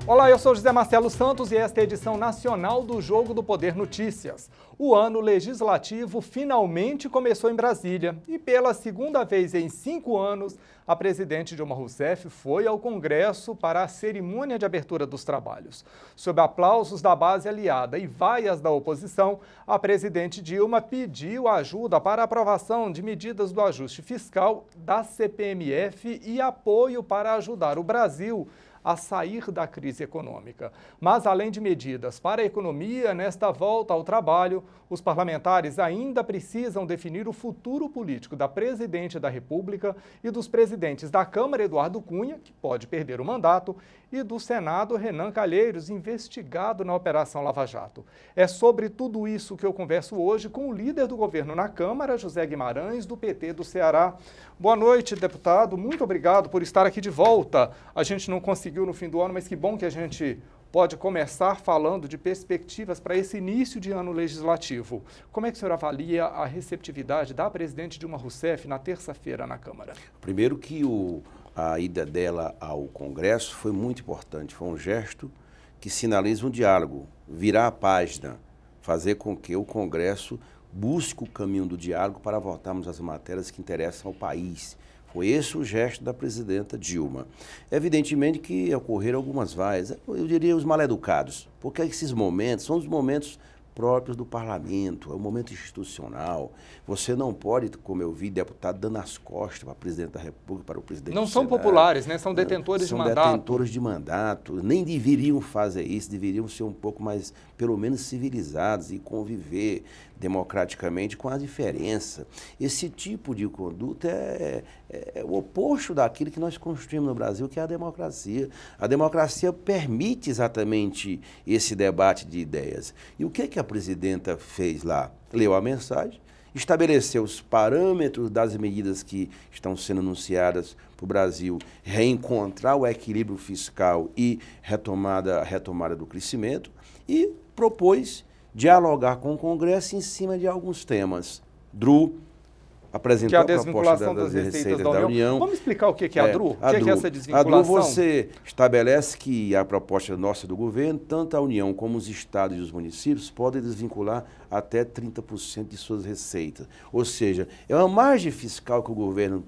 Olá, eu sou José Marcelo Santos e esta é a edição nacional do Jogo do Poder Notícias. O ano legislativo finalmente começou em Brasília e pela segunda vez em 5 anos, a presidente Dilma Rousseff foi ao Congresso para a cerimônia de abertura dos trabalhos. Sob aplausos da base aliada e vaias da oposição, a presidente Dilma pediu ajuda para a aprovação de medidas do ajuste fiscal da CPMF e apoio para ajudar o Brasil a sair da crise econômica. Mas, além de medidas para a economia, nesta volta ao trabalho, os parlamentares ainda precisam definir o futuro político da presidente da República e dos presidentes da Câmara, Eduardo Cunha, que pode perder o mandato, e do Senado, Renan Calheiros, investigado na Operação Lava Jato. É sobre tudo isso que eu converso hoje com o líder do governo na Câmara, José Guimarães, do PT do Ceará. Boa noite, deputado. Muito obrigado por estar aqui de volta. A gente não conseguiu no fim do ano, mas que bom que a gente pode começar falando de perspectivas para esse início de ano legislativo. Como é que o senhor avalia a receptividade da presidente Dilma Rousseff na terça-feira na Câmara? Primeiro que a ida dela ao Congresso foi muito importante, foi um gesto que sinaliza um diálogo, virar a página, fazer com que o Congresso busque o caminho do diálogo para votarmos as matérias que interessam ao país. Foi esse o gesto da presidenta Dilma. Evidentemente que ocorreram algumas vaias, eu diria os mal-educados, porque esses momentos são os momentos próprios do parlamento, é um momento institucional. Você não pode, como eu vi, deputado dando as costas para a presidente da República, para o presidente do Senado. Não são populares, né? São detentores de mandato. São detentores de mandato. Nem deveriam fazer isso, deveriam ser um pouco mais, pelo menos, civilizados e conviver democraticamente com a diferença. Esse tipo de conduta é o oposto daquilo que nós construímos no Brasil, que é a democracia. A democracia permite exatamente esse debate de ideias. E o que a presidenta fez lá? Leu a mensagem, estabeleceu os parâmetros das medidas que estão sendo anunciadas para o Brasil reencontrar o equilíbrio fiscal e retomada do crescimento e propôs dialogar com o Congresso em cima de alguns temas. DRU apresentou a desvinculação das receitas da União. Vamos explicar o que é a DRU? O que é essa desvinculação? A DRU você estabelece que a proposta nossa do governo, tanto a União como os estados e os municípios podem desvincular até 30% de suas receitas. Ou seja, é uma margem fiscal que o governo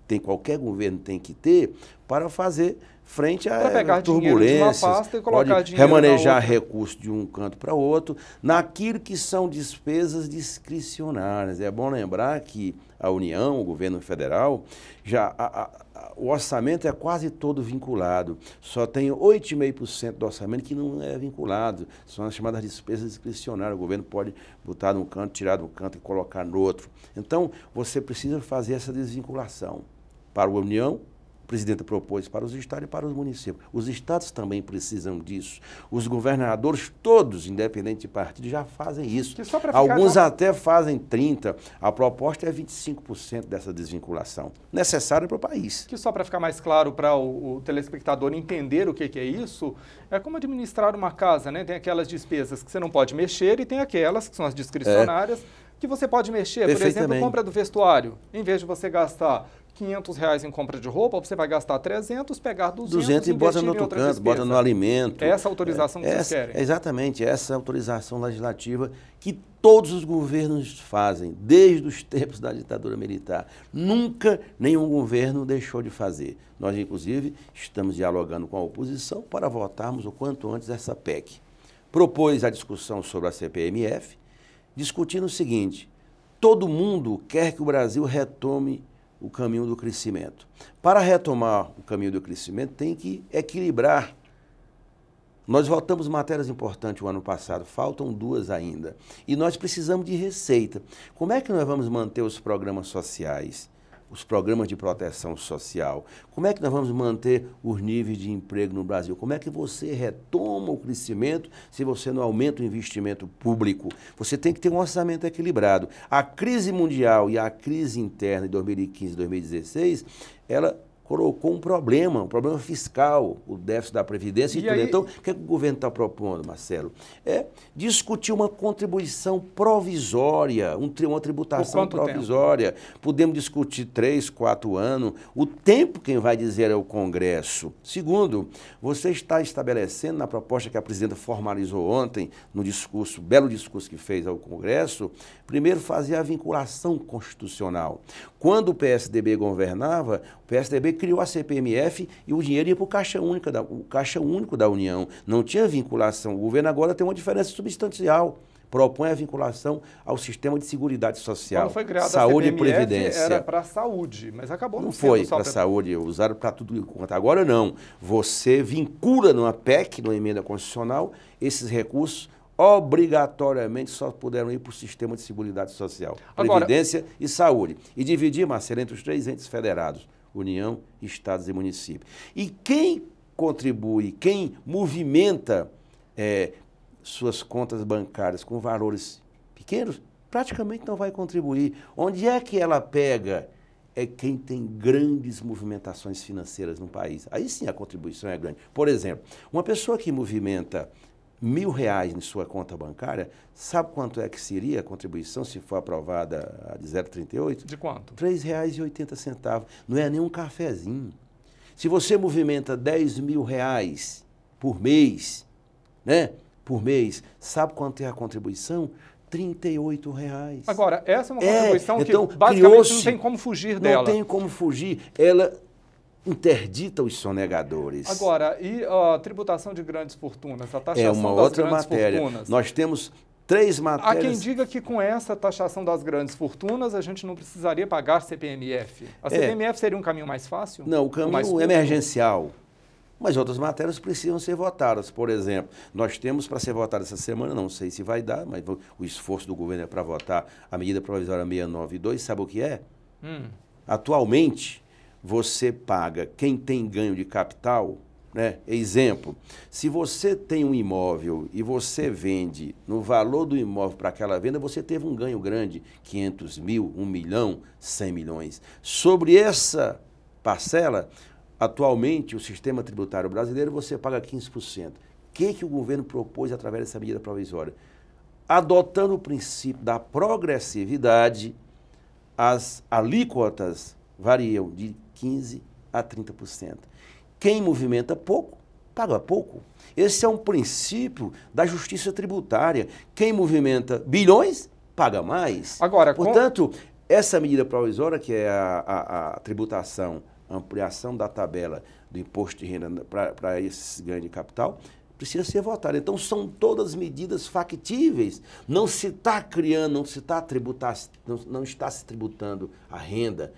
tem, qualquer governo tem que ter para fazer frente à turbulências, pode remanejar recursos de um canto para outro, naquilo que são despesas discricionárias. É bom lembrar que a União, o governo federal, o orçamento é quase todo vinculado. Só tem 8,5% do orçamento que não é vinculado. São as chamadas despesas discricionárias. O governo pode botar num canto, tirar do canto e colocar no outro. Então, você precisa fazer essa desvinculação. Para a União, o presidente propôs para os estados e para os municípios. Os estados também precisam disso. Os governadores, todos, independente de partido, já fazem isso. Alguns até fazem 30%. A proposta é 25% dessa desvinculação, necessária para o país. Que só para ficar mais claro para o telespectador entender o que é isso, é como administrar uma casa, né? Tem aquelas despesas que você não pode mexer e tem aquelas que são as discricionárias que você pode mexer. Por exemplo, compra do vestuário. Em vez de você gastar R$500 em compra de roupa, você vai gastar 300, pegar 200 e bota no outro canto, bota no alimento. Essa autorização que vocês querem. Exatamente, essa autorização legislativa que todos os governos fazem, desde os tempos da ditadura militar. Nunca nenhum governo deixou de fazer. Nós, inclusive, estamos dialogando com a oposição para votarmos o quanto antes essa PEC. Propôs a discussão sobre a CPMF, discutindo o seguinte: todo mundo quer que o Brasil retome o caminho do crescimento. Para retomar o caminho do crescimento, tem que equilibrar. Nós votamos matérias importantes o ano passado, faltam 2 ainda. E nós precisamos de receita. Como é que nós vamos manter os programas sociais, os programas de proteção social? Como é que nós vamos manter os níveis de emprego no Brasil? Como é que você retoma o crescimento se você não aumenta o investimento público? Você tem que ter um orçamento equilibrado. A crise mundial e a crise interna de 2015 e 2016, ela colocou um problema fiscal, o déficit da Previdência e tudo. Aí... Então, o que o governo está propondo, Marcelo? É discutir uma contribuição provisória, uma tributação provisória. Tempo? Podemos discutir 3, 4 anos. O tempo quem vai dizer é o Congresso. Segundo, você está estabelecendo na proposta que a presidenta formalizou ontem, no discurso, belo discurso que fez ao Congresso, primeiro fazer a vinculação constitucional. Quando o PSDB governava, o PSDB criou a CPMF e o dinheiro ia para o Caixa Único da União. Não tinha vinculação. O governo agora tem uma diferença substancial. Propõe a vinculação ao sistema de seguridade social. Quando foi criada saúde a CPMF, e previdência. era para a saúde, mas acabou não foi para a saúde, usaram para tudo quanto. Agora não. Você vincula numa PEC, numa emenda constitucional, esses recursos obrigatoriamente só puderam ir para o sistema de seguridade social, previdência e saúde. E dividir, Marcelo, entre os 3 entes federados, União, Estados e municípios. E quem contribui, quem movimenta suas contas bancárias com valores pequenos, praticamente não vai contribuir. Onde é que ela pega? É quem tem grandes movimentações financeiras no país. Aí sim a contribuição é grande. Por exemplo, uma pessoa que movimenta R$1.000 em sua conta bancária, sabe quanto é que seria a contribuição se for aprovada a de 0,38? De quanto? R$3,80. Não é nem um cafezinho. Se você movimenta R$10.000 por mês, né? Por mês, sabe quanto é a contribuição? R$38. Agora, essa é uma contribuição então, que basicamente não tem como fugir dela. Não tem como fugir. Ela interdita os sonegadores. Agora, e a tributação de grandes fortunas, a taxação uma das outra grandes matéria. fortunas? Nós temos 3 matérias... Há quem diga que com essa taxação das grandes fortunas a gente não precisaria pagar CPMF. A CPMF seria um caminho mais fácil? Não, o caminho emergencial. Mas outras matérias precisam ser votadas. Por exemplo, nós temos para ser votada essa semana, não sei se vai dar, mas o esforço do governo é para votar a medida provisória 692. Sabe o que é? Atualmente, você paga quem tem ganho de capital, né? Exemplo, se você tem um imóvel e você vende no valor do imóvel para aquela venda, você teve um ganho grande, 500 mil, 1 milhão, 100 milhões. Sobre essa parcela, atualmente, o sistema tributário brasileiro, você paga 15%. O que o governo propôs através dessa medida provisória? Adotando o princípio da progressividade, as alíquotas variam de 15% a 30%. Quem movimenta pouco, paga pouco. Esse é um princípio da justiça tributária. Quem movimenta bilhões, paga mais. Agora, portanto, essa medida provisória, que é a tributação, a ampliação da tabela do imposto de renda para esses ganhos de capital, precisa ser votada. Então, são todas medidas factíveis. Não se está criando, não está se tributando a renda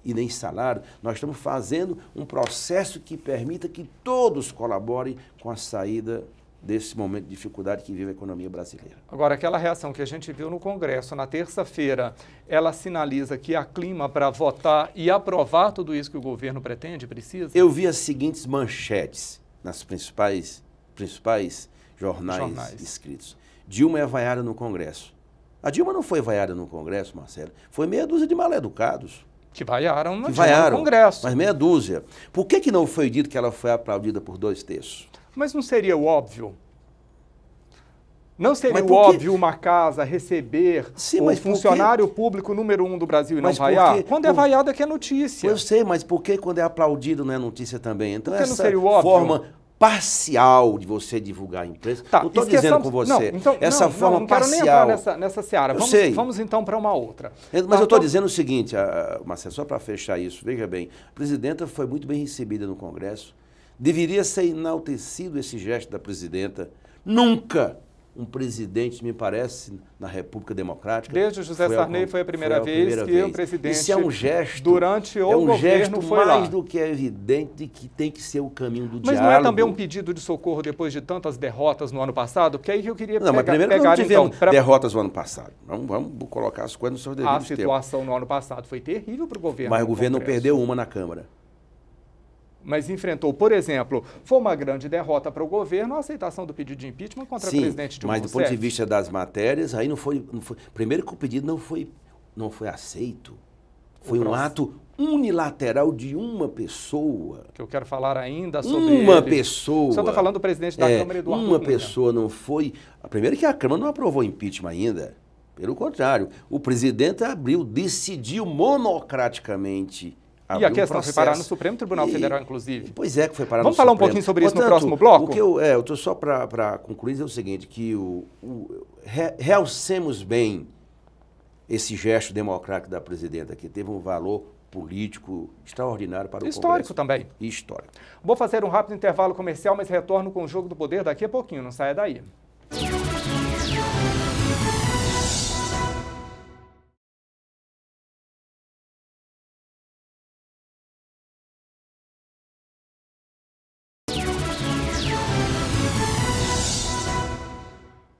e nem salário. Nós estamos fazendo um processo que permita que todos colaborem com a saída desse momento de dificuldade que vive a economia brasileira. Agora, aquela reação que a gente viu no Congresso na terça-feira, ela sinaliza que há clima para votar e aprovar tudo isso que o governo pretende, precisa? Eu vi as seguintes manchetes nas principais jornais escritos. Dilma é vaiada no Congresso. A Dilma não foi vaiada no Congresso, Marcelo, foi meia dúzia de mal-educados. Que vaiaram no Congresso. Mas meia dúzia. Por que não foi dito que ela foi aplaudida por 2/3? Mas não seria o óbvio? Não seria o óbvio uma casa receber o funcionário público número 1 do Brasil e não vaiar? Quando é vaiada que é notícia. Eu sei, mas por que quando é aplaudido não é notícia também? Então essa não seria o óbvio? Forma parcial de você divulgar a empresa. Tá, não estou dizendo com você. Essa forma não parcial. Quero nem entrar nessa seara. Vamos então para uma outra. Mas eu estou dizendo o seguinte, Marcelo, só para fechar isso, veja bem, a presidenta foi muito bem recebida no Congresso. Deveria ser enaltecido esse gesto da presidenta. Nunca um presidente, me parece, na República Democrática... Desde o José Sarney foi a primeira vez que o presidente... Isso é um gesto... Durante o governo foi lá. É um gesto mais do que evidente de que tem que ser o caminho do diálogo. Mas não é também um pedido de socorro depois de tantas derrotas no ano passado? Porque aí que eu queria mas primeiro nós não tivemos derrotas no ano passado. Vamos colocar as coisas no seu devido tempo. A situação no ano passado foi terrível para o governo. Mas o governo não perdeu uma na Câmara. Mas enfrentou, por exemplo, foi uma grande derrota para o governo a aceitação do pedido de impeachment contra o presidente Dilma Rousseff. Mas do ponto de vista das matérias, aí não foi. Primeiro que o pedido não foi aceito. Foi um ato unilateral de uma pessoa. Que eu quero falar ainda sobre uma ele. pessoa. O senhor está falando do presidente da Câmara, Eduardo Cunha. Uma pessoa não foi... Primeiro que a Câmara não aprovou impeachment ainda. Pelo contrário, o presidente decidiu monocraticamente. E a questão foi parar no Supremo Tribunal Federal, inclusive. Pois é, que foi parar Vamos no Supremo. Vamos falar um pouquinho sobre isso no próximo bloco? Eu estou só para concluir, dizer o seguinte, que realcemos bem esse gesto democrático da presidenta, que teve um valor político extraordinário para o Congresso. Histórico também. Histórico. Vou fazer um rápido intervalo comercial, mas retorno com o Jogo do Poder daqui a pouquinho, não saia daí.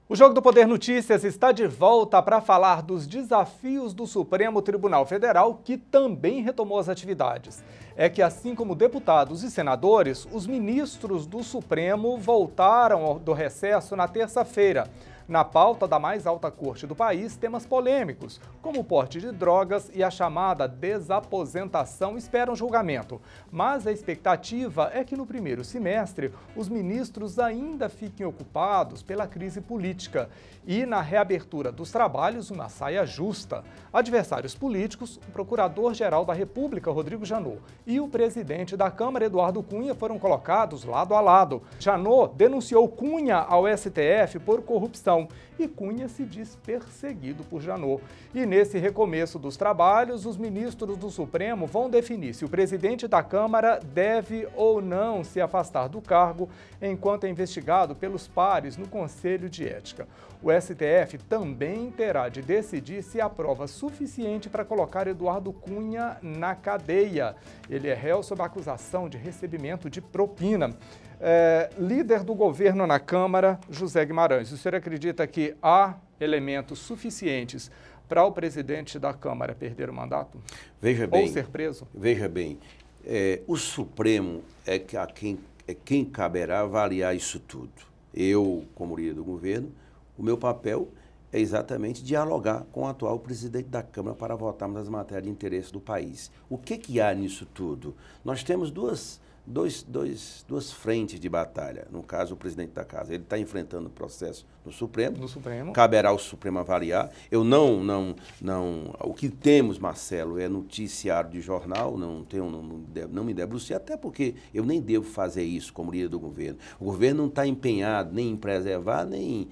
O Jogo do Poder Notícias está de volta para falar dos desafios do Supremo Tribunal Federal, que também retomou as atividades. É que, assim como deputados e senadores, os ministros do Supremo voltaram do recesso na terça-feira. Na pauta da mais alta corte do país, temas polêmicos, como o porte de drogas e a chamada desaposentação esperam julgamento. Mas a expectativa é que no primeiro semestre, os ministros ainda fiquem ocupados pela crise política e, na reabertura dos trabalhos, uma saia justa. Adversários políticos, o Procurador-Geral da República, Rodrigo Janot, e o presidente da Câmara, Eduardo Cunha, foram colocados lado a lado. Janot denunciou Cunha ao STF por corrupção e Cunha se diz perseguido por Janot. E nesse recomeço dos trabalhos, os ministros do Supremo vão definir se o presidente da Câmara deve ou não se afastar do cargo enquanto é investigado pelos pares no Conselho de Ética. O STF também terá de decidir se há prova suficiente para colocar Eduardo Cunha na cadeia. Ele é réu sob acusação de recebimento de propina. Líder do governo na Câmara, José Guimarães, o senhor acredita que há elementos suficientes para o presidente da Câmara perder o mandato? Veja bem, ou ser preso? Veja bem, o Supremo é quem caberá avaliar isso tudo. Eu, como líder do governo, o meu papel é exatamente dialogar com o atual presidente da Câmara para votarmos nas matérias de interesse do país. O que há nisso tudo? Nós temos duas frentes de batalha. No caso, o presidente da Casa, ele está enfrentando o processo no Supremo. Caberá ao Supremo avaliar. O que temos, Marcelo, é noticiário de jornal, não me debrucei, até porque eu nem devo fazer isso como líder do governo. O governo não está empenhado nem em preservar, nem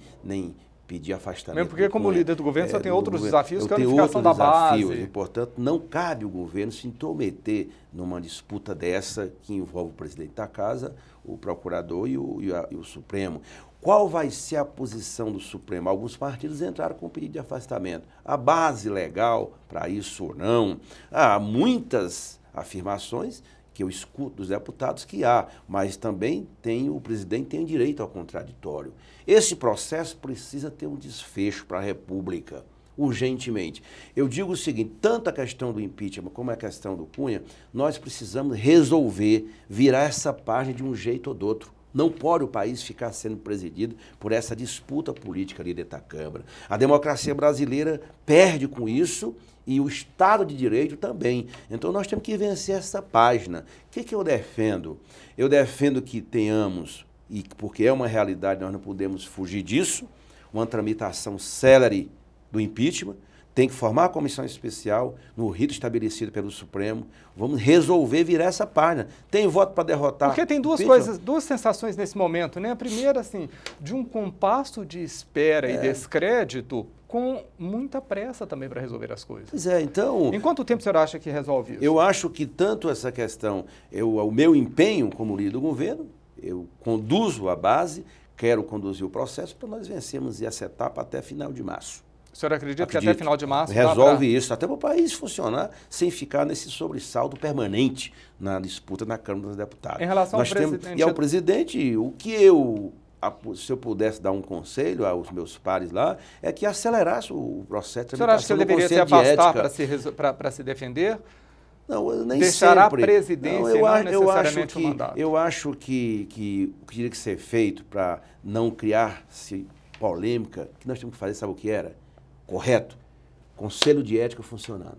pedir afastamento. Mesmo porque, como líder do governo, só tem outros desafios que a unificação da base. E, portanto, não cabe o governo se intrometer numa disputa dessa que envolve o presidente da Casa, o procurador e o Supremo. Qual vai ser a posição do Supremo? Alguns partidos entraram com pedido de afastamento. A base legal para isso ou não? Há muitas afirmações que eu escuto dos deputados que há, mas também o presidente tem direito ao contraditório. Esse processo precisa ter um desfecho para a República, urgentemente. Eu digo o seguinte, tanto a questão do impeachment como a questão do Cunha, nós precisamos resolver, virar essa página de um jeito ou do outro. Não pode o país ficar sendo presidido por essa disputa política ali dentro da Câmara. A democracia brasileira perde com isso e o Estado de Direito também. Então nós temos que vencer essa página. O que eu defendo? Eu defendo que tenhamos, e porque é uma realidade, nós não podemos fugir disso, uma tramitação célere do impeachment, tem que formar a comissão especial no rito estabelecido pelo Supremo. Vamos resolver virar essa página. Tem voto para derrotar. Porque tem duas sensações nesse momento, né? A primeira, assim, de um compasso de espera e descrédito com muita pressa também para resolver as coisas. Pois é, então... Em quanto tempo o senhor acha que resolve isso? Eu acho que tanto essa questão, o meu empenho como líder do governo, eu conduzo a base, quero conduzir o processo para nós vencermos essa etapa até final de março. O senhor acredita que até final de março resolve isso, até para o país funcionar sem ficar nesse sobressalto permanente na disputa na Câmara dos Deputados. Em relação ao presidente... E ao presidente, se eu pudesse dar um conselho aos meus pares lá, é que acelerasse o processo de tramitação. O senhor acha que ele deveria se afastar para se defender? Não, nem deixará sempre. a presidência e não necessariamente o mandato? Eu acho que o que teria que ser feito para não criar-se polêmica, que nós temos que fazer, sabe o que era? Correto. Conselho de Ética funcionando.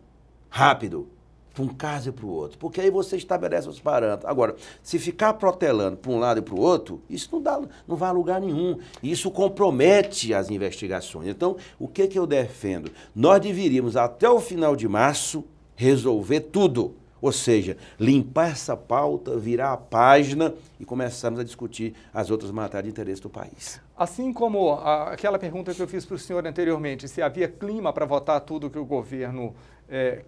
Rápido. para um caso e para o outro, porque aí você estabelece os parâmetros. Agora, se ficar protelando para um lado e para o outro, isso não vai a lugar nenhum. Isso compromete as investigações. Então, o que eu defendo? Nós deveríamos, até o final de março, resolver tudo. Ou seja, limpar essa pauta, virar a página e começarmos a discutir as outras matérias de interesse do país. Assim como aquela pergunta que eu fiz para o senhor anteriormente, se havia clima para votar tudo que o governo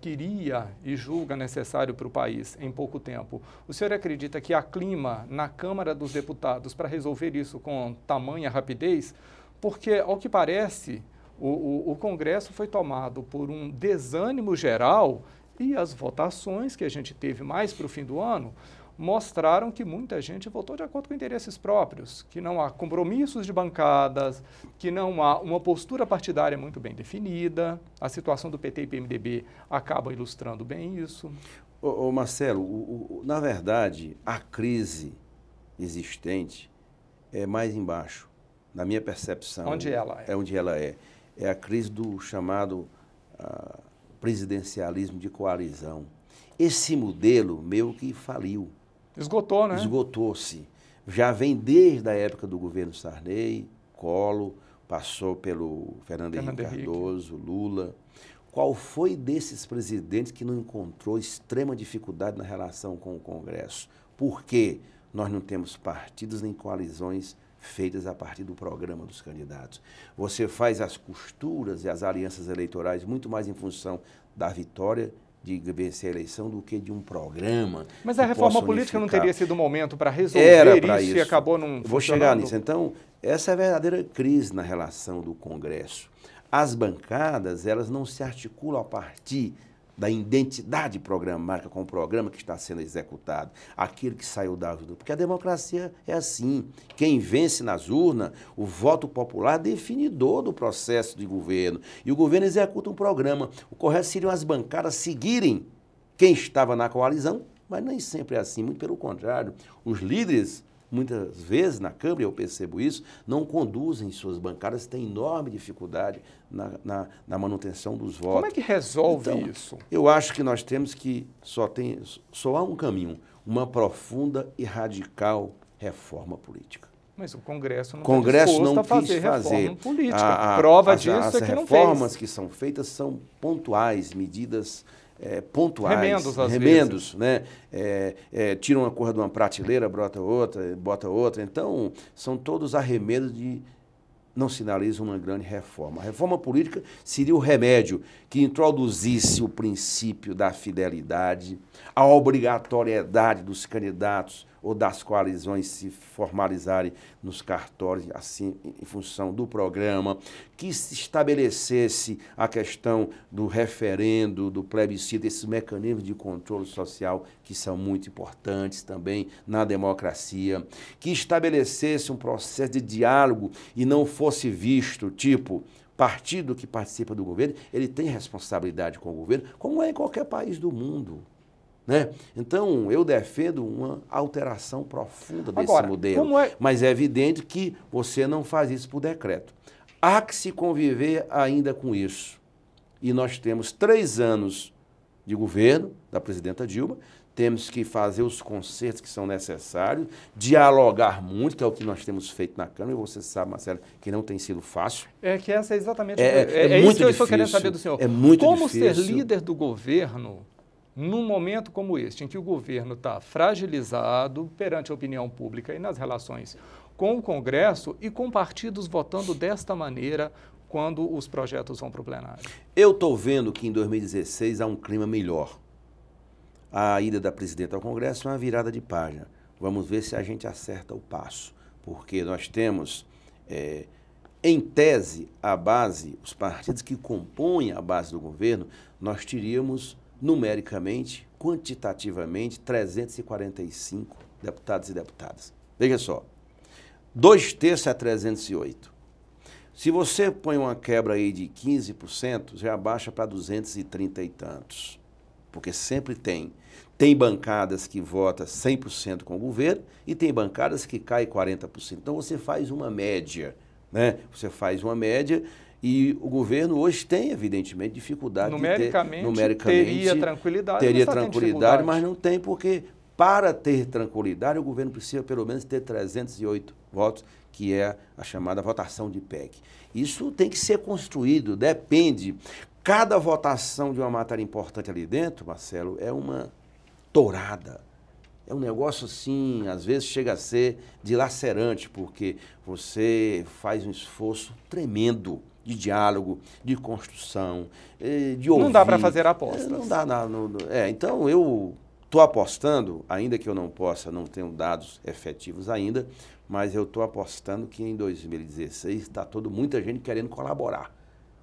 queria e julga necessário para o país em pouco tempo, o senhor acredita que há clima na Câmara dos Deputados para resolver isso com tamanha rapidez? Porque, ao que parece, o Congresso foi tomado por um desânimo geral e as votações que a gente teve mais para o fim do ano mostraram que muita gente votou de acordo com interesses próprios, que não há compromissos de bancadas, que não há uma postura partidária muito bem definida. A situação do PT e PMDB acaba ilustrando bem isso. Ô Marcelo, na verdade, a crise existente é mais embaixo, na minha percepção. Onde ela é? É onde ela é. É a crise do chamado presidencialismo de coalizão. Esse modelo meio que faliu. Esgotou, né? Esgotou-se. Já vem desde a época do governo Sarney, Collor, passou pelo Fernando Henrique Cardoso, Lula. Qual foi desses presidentes que não encontrou extrema dificuldade na relação com o Congresso? Por quê? Nós não temos partidos nem coalizões feitas a partir do programa dos candidatos. Você faz as costuras e as alianças eleitorais muito mais em função da vitória de vencer a eleição do que de um programa. Mas a reforma política não teria sido o momento para resolver isso e acabou não funcionando? Vou chegar nisso. Então, essa é a verdadeira crise na relação do Congresso. As bancadas, elas não se articulam a partir da identidade programática com o programa que está sendo executado, aquele que saiu da urna. Porque a democracia é assim. Quem vence nas urnas, o voto popular é definidor do processo de governo. E o governo executa um programa. O correto seriam as bancadas seguirem quem estava na coalizão, mas nem sempre é assim, muito pelo contrário. Os líderes, muitas vezes na Câmara, eu percebo isso, não conduzem suas bancadas, têm enorme dificuldade na manutenção dos votos. Como é que resolve isso? Eu acho que nós temos que só há um caminho, uma profunda e radical reforma política. Mas o Congresso não quis fazer reforma política. Prova disso é que não fez. As reformas que são feitas são pontuais, medidas pontuais, remendos, né? Tira uma cor de uma prateleira, bota outra. Então, são todos arremedos não sinalizam uma grande reforma. A reforma política seria o remédio que introduzisse o princípio da fidelidade, a obrigatoriedade dos candidatos ou das coalizões se formalizarem nos cartórios, assim, em função do programa, que se estabelecesse a questão do referendo, do plebiscito, esses mecanismos de controle social que são muito importantes também na democracia, que estabelecesse um processo de diálogo e não fosse visto, tipo, partido que participa do governo, ele tem responsabilidade com o governo, como é em qualquer país do mundo. Né? Então, eu defendo uma alteração profunda desse modelo, mas é evidente que você não faz isso por decreto. Há que se conviver ainda com isso. E nós temos 3 anos de governo da presidenta Dilma, temos que fazer os consertos que são necessários, dialogar muito, que é o que nós temos feito na Câmara, e você sabe, Marcelo, que não tem sido fácil. É que essa é exatamente... É isso que eu estou querendo saber do senhor. É muito Como difícil. ser líder do governo num momento como este, em que o governo está fragilizado perante a opinião pública e nas relações com o Congresso e com partidos votando desta maneira quando os projetos vão para o plenário? Eu estou vendo que em 2016 há um clima melhor. A ida da presidenta ao Congresso é uma virada de página. Vamos ver se a gente acerta o passo, porque nós temos, em tese, a base, os partidos que compõem a base do governo, nós teríamos numericamente, quantitativamente, 345 deputados e deputadas. Veja só, 2/3 é 308. Se você põe uma quebra aí de 15%, já baixa para 230 e tantos. Porque sempre tem bancadas que votam 100% com o governo e tem bancadas que caem 40%. Então, você faz uma média, né? Você faz uma média E o governo hoje tem, evidentemente, dificuldade numericamente teria tranquilidade, mas não tem, porque para ter tranquilidade o governo precisa pelo menos ter 308 votos, que é a chamada votação de PEC. Isso tem que ser construído, depende. Cada votação de uma matéria importante ali dentro, Marcelo, é uma tourada. É um negócio assim, às vezes chega a ser dilacerante, porque você faz um esforço tremendo de diálogo, de construção, de ouvir. Não dá para fazer apostas. Não dá. Então eu estou apostando, ainda que eu não tenho dados efetivos ainda, mas eu estou apostando que em 2016 está muita gente querendo colaborar.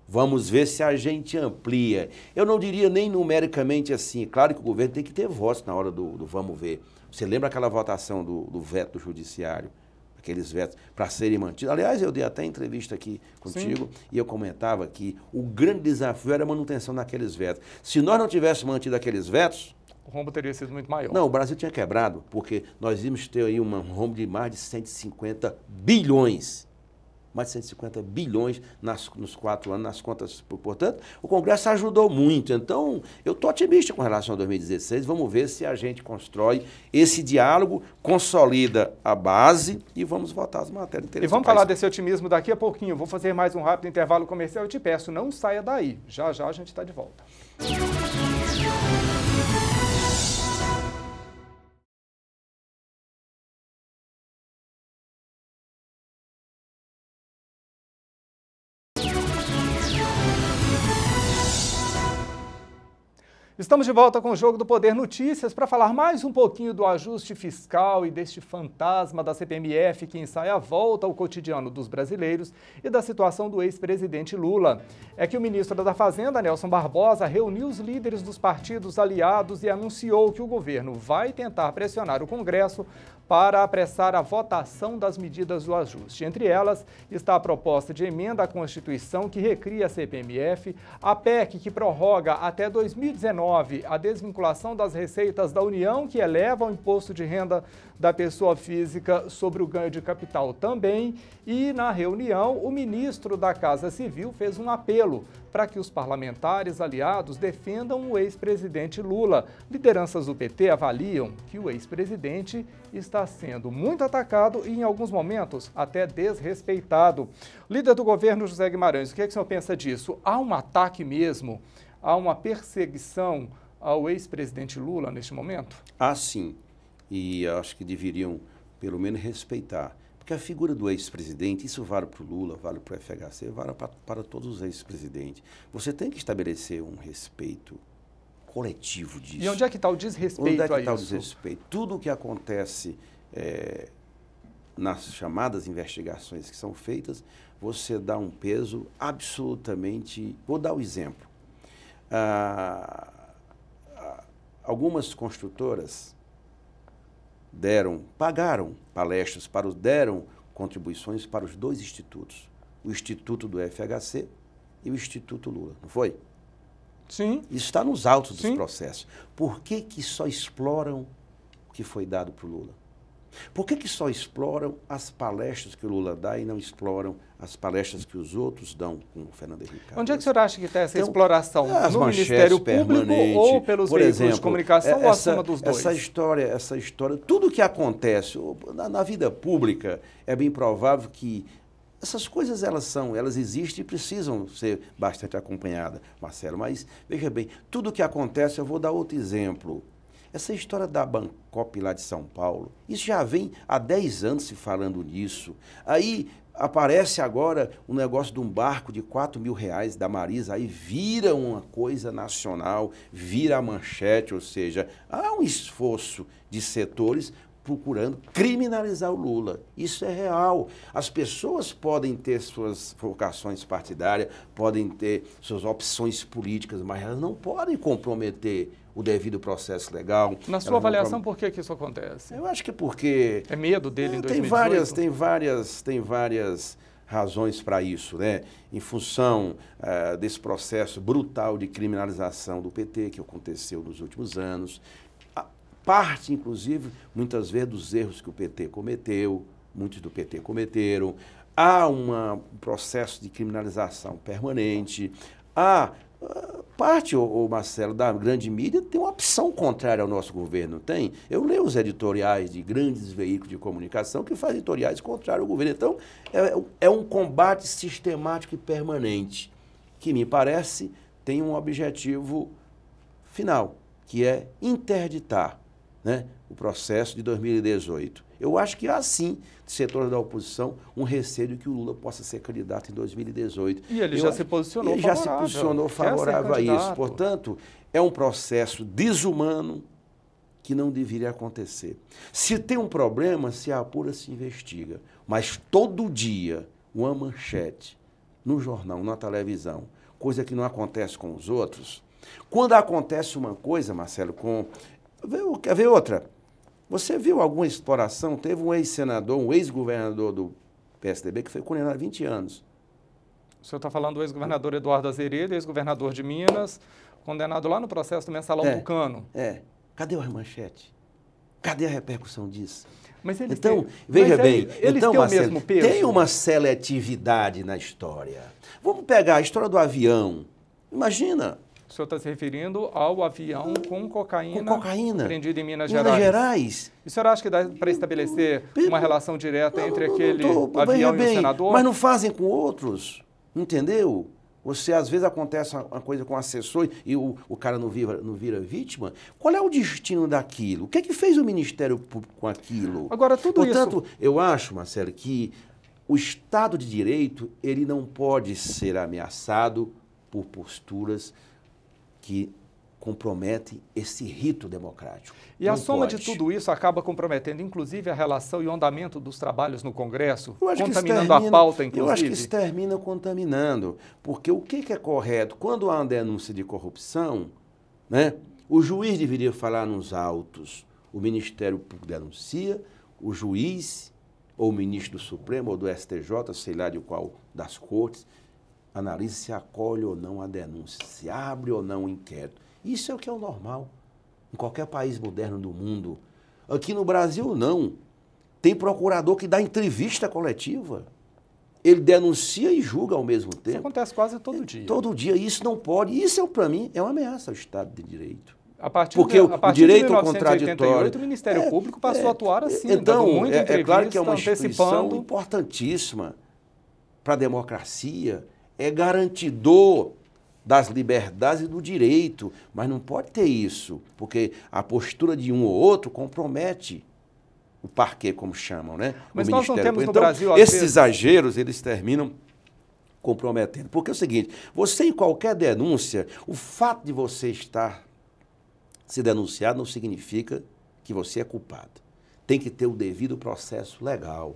Vamos ver se a gente amplia. Eu não diria nem numericamente assim. Claro que o governo tem que ter votos na hora do vamos ver. Você lembra aquela votação do veto do judiciário? Aqueles vetos para serem mantidos. Aliás, eu dei até entrevista aqui contigo. Sim. E eu comentava que o grande desafio era a manutenção daqueles vetos. Se nós não tivéssemos mantido aqueles vetos, o rombo teria sido muito maior. Não, o Brasil tinha quebrado, porque nós íamos ter aí um rombo de mais de 150 bilhões. Mais de 150 bilhões nos 4 anos, nas contas. Portanto, o Congresso ajudou muito. Então, eu estou otimista com relação a 2016. Vamos ver se a gente constrói esse diálogo, consolida a base e vamos votar as matérias interessantes. E vamos falar desse otimismo daqui a pouquinho. Vou fazer mais um rápido intervalo comercial. Eu te peço, não saia daí. Já já a gente está de volta. Estamos de volta com o Jogo do Poder Notícias para falar mais um pouquinho do ajuste fiscal e deste fantasma da CPMF que ensaia a volta ao cotidiano dos brasileiros e da situação do ex-presidente Lula. É que o ministro da Fazenda, Nelson Barbosa, reuniu os líderes dos partidos aliados e anunciou que o governo vai tentar pressionar o Congresso para apressar a votação das medidas do ajuste. Entre elas está a proposta de emenda à Constituição que recria a CPMF, a PEC que prorroga até 2019 a desvinculação das receitas da União, que eleva o imposto de renda da pessoa física sobre o ganho de capital também, e na reunião o ministro da Casa Civil fez um apelo para que os parlamentares aliados defendam o ex-presidente Lula. Lideranças do PT avaliam que o ex-presidente está sendo muito atacado e, em alguns momentos, até desrespeitado. Líder do governo, José Guimarães, o que é que o senhor pensa disso? Há um ataque mesmo? Há uma perseguição ao ex-presidente Lula neste momento? Há sim, e acho que deveriam, pelo menos, respeitar. Porque a figura do ex-presidente, isso vale para o Lula, vale para o FHC, vale para todos os ex-presidentes. Você tem que estabelecer um respeito coletivo disso. E onde é que está o desrespeito a isso? Onde é que está o desrespeito? Tudo o que acontece nas chamadas investigações que são feitas, você dá um peso absolutamente... Vou dar o exemplo. Algumas construtoras pagaram palestras, deram contribuições para os dois institutos, o Instituto do FHC e o Instituto Lula, não foi? Sim. Isso está nos autos dos processos. Por que só exploram o que foi dado para o Lula? Por que só exploram as palestras que o Lula dá e não exploram as palestras que os outros dão com o Fernando Henrique Cardoso? Onde é que o senhor acha que está essa exploração? No Ministério Público ou pelos veículos de comunicação ou acima dos dois? Essa história, tudo que acontece na vida pública, é bem provável que essas coisas elas existem e precisam ser bastante acompanhadas, Marcelo. Mas, veja bem, tudo que acontece, eu vou dar outro exemplo. Essa história da Bancop lá de São Paulo, isso já vem há 10 anos se falando nisso. Aí aparece agora um negócio de um barco de R$4.000 da Marisa, aí vira uma coisa nacional, vira a manchete, ou seja, há um esforço de setores procurando criminalizar o Lula. Isso é real. As pessoas podem ter suas vocações partidárias, podem ter suas opções políticas, mas elas não podem comprometer o devido processo legal. Na sua avaliação, por que isso acontece? Eu acho que porque... É medo dele em 2018? Tem várias razões para isso, né? Em função desse processo brutal de criminalização do PT que aconteceu nos últimos anos, parte, inclusive, muitas vezes, dos erros que o PT cometeu, muitos do PT cometeram, há um processo de criminalização permanente, há parte, Marcelo, da grande mídia tem uma opção contrária ao nosso governo, tem? Eu leio os editoriais de grandes veículos de comunicação que fazem editoriais contrários ao governo. Então, é um combate sistemático e permanente, que me parece tem um objetivo final, que é interditar, né, o processo de 2018. Eu acho que há, sim, setores da oposição, um receio de que o Lula possa ser candidato em 2018. E ele já se posicionou favorável. Ele já se posicionou favorável a isso. Portanto, é um processo desumano que não deveria acontecer. Se tem um problema, se apura, se investiga. Mas todo dia, uma manchete no jornal, na televisão, coisa que não acontece com os outros. Quando acontece uma coisa, Marcelo, quer ver outra? Você viu alguma exploração? Teve um ex-senador, um ex-governador do PSDB que foi condenado a 20 anos. O senhor está falando do ex-governador Eduardo Azeredo, ex-governador de Minas, condenado lá no processo do Mensalão Tucano. Cadê a manchete? Cadê a repercussão disso? Mas eles então, veja bem, eles têm Marcelo, o mesmo peso? Tem uma seletividade na história. Vamos pegar a história do avião. Imagina. O senhor está se referindo ao avião com cocaína apreendido em Minas Gerais. E o senhor acha que dá para estabelecer uma relação direta entre aquele avião e o senador? Mas não fazem com outros, entendeu? Você, às vezes, acontece uma coisa com o assessor e o cara não vira vítima. Qual é o destino daquilo? O que é que fez o Ministério Público com aquilo? Agora, Portanto, eu acho, Marcelo, que o Estado de Direito ele não pode ser ameaçado por posturas que comprometem esse rito democrático. E a soma de tudo isso acaba comprometendo, inclusive, a relação e o andamento dos trabalhos no Congresso, contaminando a pauta, inclusive? Eu acho que isso termina contaminando, porque o que é correto? Quando há uma denúncia de corrupção, né, o juiz deveria falar nos autos, o Ministério Público denuncia, o juiz, ou o ministro do Supremo, ou do STJ, sei lá de qual das cortes, analisa se acolhe ou não a denúncia, se abre ou não o inquérito. Isso é o que é o normal, em qualquer país moderno do mundo. Aqui no Brasil, não. Tem procurador que dá entrevista coletiva. Ele denuncia e julga ao mesmo tempo. Isso acontece quase todo dia. Todo dia. Isso não pode. Isso, para mim, é uma ameaça ao Estado de Direito. Porque o direito ao contraditório, o Ministério Público passou a atuar assim. Então, é claro que é uma instituição importantíssima para a democracia. É garantidor das liberdades e do direito, mas não pode ter isso, porque a postura de um ou outro compromete o parquê, como chamam, né? Mas nós não temos no então, Brasil, esses exageros, eles terminam comprometendo. Porque é o seguinte, você em qualquer denúncia, o fato de você estar se denunciado não significa que você é culpado. Tem que ter o devido processo legal.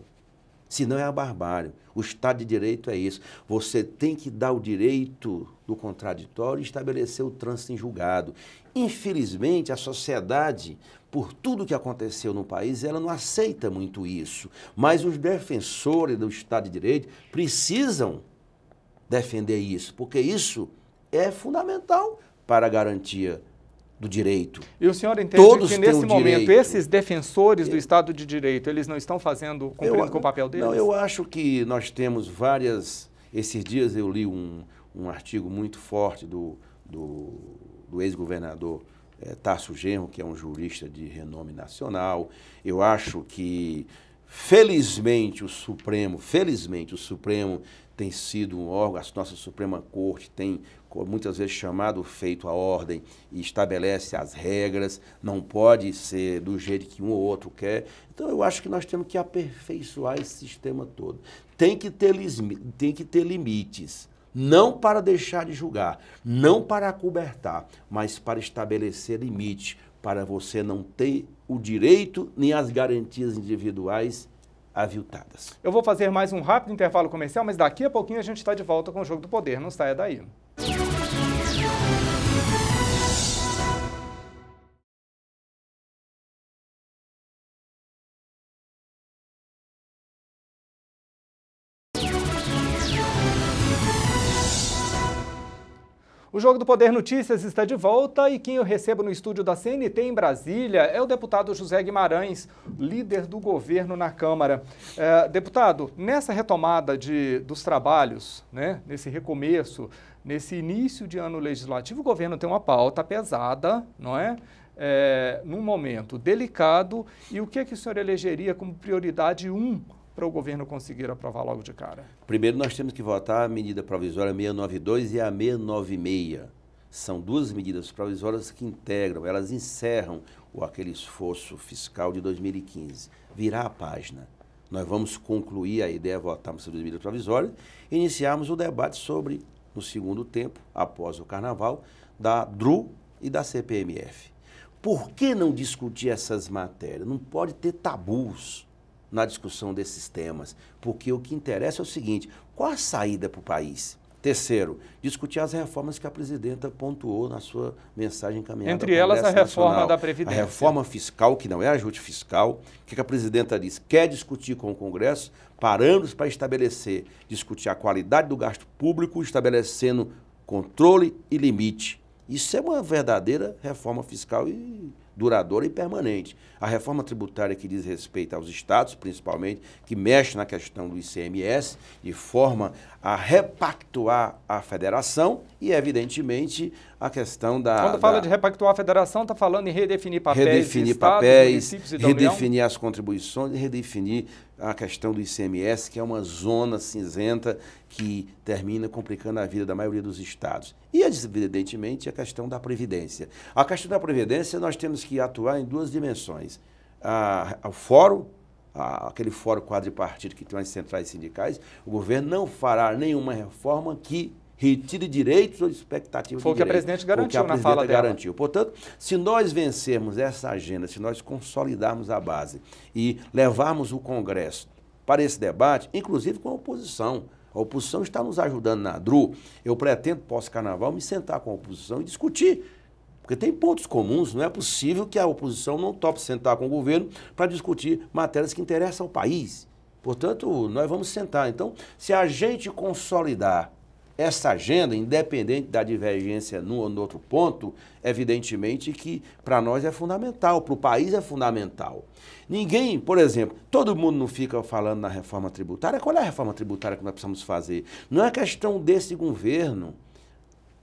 Senão é a barbárie. O Estado de Direito é isso. Você tem que dar o direito do contraditório e estabelecer o trânsito em julgado. Infelizmente, a sociedade, por tudo que aconteceu no país, ela não aceita muito isso. Mas os defensores do Estado de Direito precisam defender isso, porque isso é fundamental para a garantia do direito. E o senhor entende que, nesse momento, esses defensores do Estado de Direito, eles não estão cumprindo com o papel deles? Não, eu acho que nós temos várias... Esses dias eu li um artigo muito forte do ex-governador Tarso Genro, que é um jurista de renome nacional. Eu acho que, felizmente, o Supremo tem sido um órgão, a nossa Suprema Corte tem muitas vezes feito a ordem e estabelece as regras, não pode ser do jeito que um ou outro quer. Então, eu acho que nós temos que aperfeiçoar esse sistema todo. Tem que ter limites, não para deixar de julgar, não para acobertar, mas para estabelecer limites, para você não ter o direito nem as garantias individuais aviltadas. Eu vou fazer mais um rápido intervalo comercial, mas daqui a pouquinho a gente está de volta com o Jogo do Poder. Não saia daí. O Jogo do Poder Notícias está de volta e quem eu recebo no estúdio da CNT em Brasília é o deputado José Guimarães, líder do governo na Câmara. Deputado, nessa retomada dos trabalhos, né, nesse recomeço, nesse início de ano legislativo, o governo tem uma pauta pesada, não é? Num momento delicado. E o que o senhor elegeria como prioridade 1 para o governo conseguir aprovar logo de cara? Primeiro, nós temos que votar a medida provisória 692 e a 696. São duas medidas provisórias que integram, elas encerram aquele esforço fiscal de 2015. Virar a página. Nós vamos concluir a ideia, votarmos essas duas medidas provisórias e iniciarmos o debate sobre, no segundo tempo, após o Carnaval, da DRU e da CPMF. Por que não discutir essas matérias? Não pode ter tabus na discussão desses temas, porque o que interessa é o seguinte: qual a saída para o país? Terceiro, discutir as reformas que a presidenta pontuou na sua mensagem encaminhada ao Congresso Nacional. Entre elas, a reforma Nacional, da Previdência. A reforma fiscal, que não é ajuste fiscal, que a presidenta diz, quer discutir com o Congresso, parâmetros para discutir a qualidade do gasto público, estabelecendo controle e limite. Isso é uma verdadeira reforma fiscal e duradoura e permanente. A reforma tributária que diz respeito aos estados, principalmente, que mexe na questão do ICMS, de forma a repactuar a federação e, evidentemente, a questão da... Quando fala de repactuar a federação, está falando em redefinir papéis redefinir de estados, papéis, municípios e da redefinir União. as contribuições e redefinir a questão do ICMS, que é uma zona cinzenta que termina complicando a vida da maioria dos estados. E, evidentemente, a questão da Previdência. A questão da Previdência, nós temos que atuar em duas dimensões. O fórum, aquele fórum quadripartido que tem as centrais sindicais, o governo não fará nenhuma reforma que retire direitos ou expectativas de direitos. Foi o que a presidente garantiu na fala dela. Portanto, se nós vencermos essa agenda, se nós consolidarmos a base e levarmos o Congresso para esse debate, inclusive com a oposição está nos ajudando na DRU, eu pretendo, pós-carnaval, me sentar com a oposição e discutir. Porque tem pontos comuns, não é possível que a oposição não tope sentar com o governo para discutir matérias que interessam ao país. Portanto, nós vamos sentar. Então, se a gente consolidar essa agenda, independente da divergência num ou no outro ponto, evidentemente que para nós é fundamental, para o país é fundamental. Ninguém, por exemplo, todo mundo não fica falando na reforma tributária. Qual é a reforma tributária que nós precisamos fazer? Não é questão desse governo,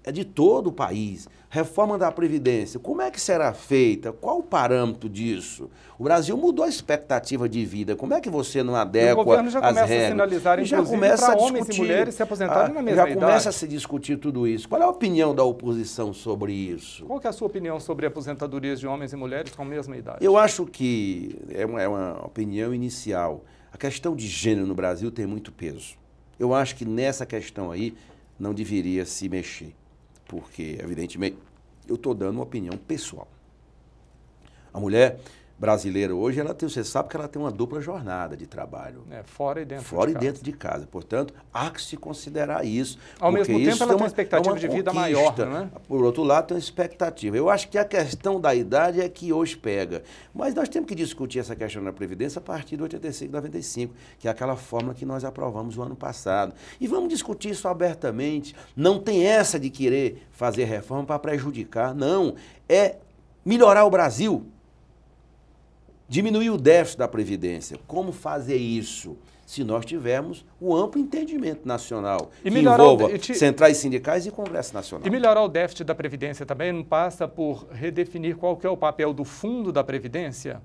é de todo o país. Reforma da Previdência, como é que será feita? Qual o parâmetro disso? O Brasil mudou a expectativa de vida. Como é que você não adequa as regras? O governo já começa a sinalizar, inclusive, para homens e mulheres se aposentarem na mesma idade. Já começa a se discutir tudo isso. Qual é a opinião da oposição sobre isso? Qual que é a sua opinião sobre aposentadorias de homens e mulheres com a mesma idade? Eu acho que é uma opinião inicial. A questão de gênero no Brasil tem muito peso. Eu acho que nessa questão aí não deveria se mexer. Porque, evidentemente, eu estou dando uma opinião pessoal. A mulher brasileira hoje, você sabe que ela tem uma dupla jornada de trabalho. Fora e dentro de casa. Fora e dentro de casa. Portanto, há que se considerar isso. Ao mesmo tempo, ela tem uma expectativa de vida maior, não é? Por outro lado, tem uma expectativa. Eu acho que a questão da idade é que hoje pega. Mas nós temos que discutir essa questão da Previdência a partir de 85, 95, que é aquela fórmula que nós aprovamos o ano passado. E vamos discutir isso abertamente. Não tem essa de querer fazer reforma para prejudicar. Não. É melhorar o Brasil. Diminuir o déficit da Previdência. Como fazer isso? Se nós tivermos o amplo entendimento nacional que envolva centrais sindicais e Congresso Nacional. E melhorar o déficit da Previdência também não passa por redefinir qual que é o papel do Fundo da Previdência?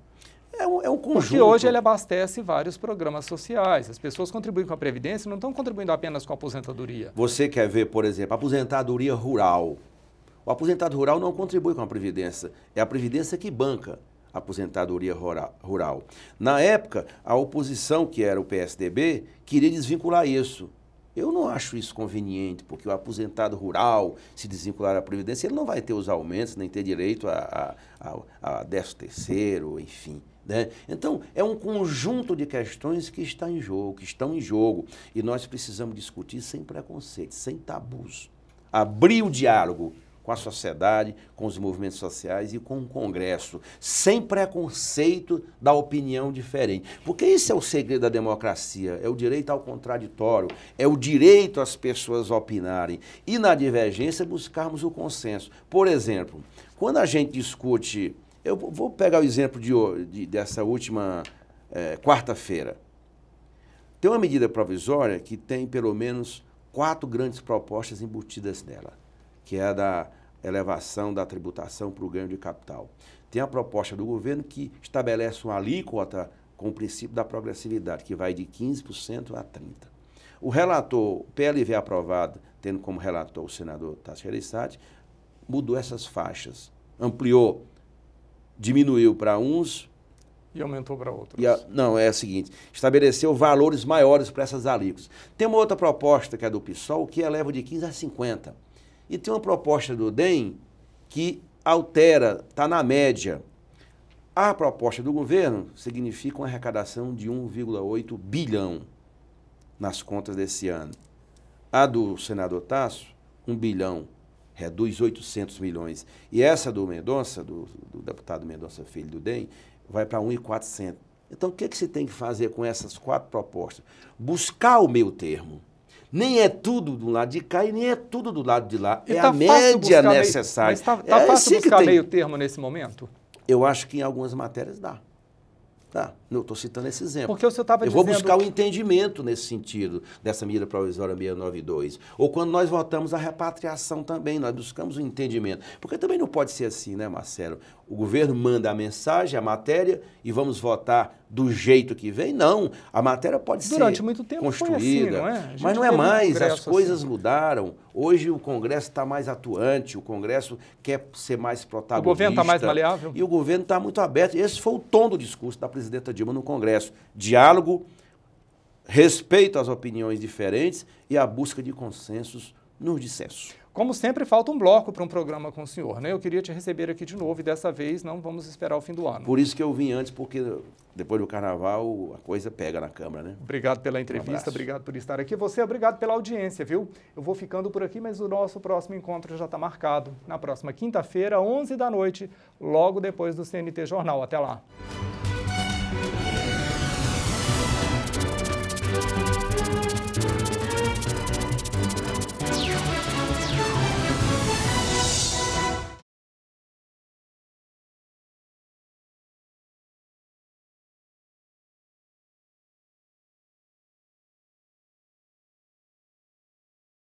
É um conjunto. Porque hoje ele abastece vários programas sociais. As pessoas contribuem com a Previdência, não estão contribuindo apenas com a aposentadoria. Você quer ver, por exemplo, a aposentadoria rural. O aposentado rural não contribui com a Previdência. É a Previdência que banca a aposentadoria rural. Na época, a oposição, que era o PSDB, queria desvincular isso. Eu não acho isso conveniente, porque o aposentado rural, se desvincular da Previdência, ele não vai ter os aumentos, nem ter direito a 13º, enfim. Né? Então, é um conjunto de questões que estão em jogo, e nós precisamos discutir sem preconceito, sem tabus. Abrir o diálogo com a sociedade, com os movimentos sociais e com o Congresso, sem preconceito da opinião diferente. Porque esse é o segredo da democracia, é o direito ao contraditório, é o direito às pessoas opinarem e, na divergência, buscarmos o consenso. Por exemplo, quando a gente discute... Eu vou pegar o exemplo dessa última quarta-feira. Tem uma medida provisória que tem pelo menos 4 grandes propostas embutidas nela, que é a da elevação da tributação para o ganho de capital. Tem a proposta do governo que estabelece uma alíquota com o princípio da progressividade, que vai de 15% a 30%. O relator, o PLV aprovado, tendo como relator o senador Tasso Gereissati, mudou essas faixas, ampliou, diminuiu para uns... E aumentou para outros. Não, é o seguinte, estabeleceu valores maiores para essas alíquotas. Tem uma outra proposta, que é do PSOL, que eleva de 15% a 50%. E tem uma proposta do DEM que altera, está na média. A proposta do governo significa uma arrecadação de 1,8 bilhão nas contas desse ano. A do senador Tasso, 1 bilhão. Reduz 800 milhões. E essa do Mendonça, do deputado Mendonça Filho do DEM, vai para 1.400. Então, o que se tem que fazer com essas 4 propostas? Buscar o meio termo. Nem é tudo do lado de cá e nem é tudo do lado de lá. É a média necessária. Mas está fácil buscar meio termo nesse momento? Eu acho que em algumas matérias dá. Tá, eu estou citando esse exemplo. Porque o senhor estava dizendo... Eu vou buscar o entendimento nesse sentido, dessa medida provisória 692. Ou quando nós votamos a repatriação também, nós buscamos o entendimento. Porque também não pode ser assim, né, Marcelo? O governo manda a mensagem, a matéria, e vamos votar do jeito que vem? Não, a matéria pode ser durante muito tempo construída, foi assim, não é? Mas não é mais, as coisas mudaram. Hoje o Congresso está mais atuante, o Congresso quer ser mais protagonista. O governo está mais maleável? E o governo está muito aberto. Esse foi o tom do discurso da presidenta Dilma no Congresso. Diálogo, respeito às opiniões diferentes e a busca de consensos nos dissensos. Como sempre, falta um bloco para um programa com o senhor, né? Eu queria te receber aqui de novo e dessa vez não vamos esperar o fim do ano. Por isso que eu vim antes, porque depois do carnaval a coisa pega na Câmara, né? Obrigado pela entrevista, obrigado por estar aqui. Você, obrigado pela audiência, viu? Eu vou ficando por aqui, mas o nosso próximo encontro já está marcado. Na próxima quinta-feira, 11 da noite, logo depois do CNT Jornal. Até lá.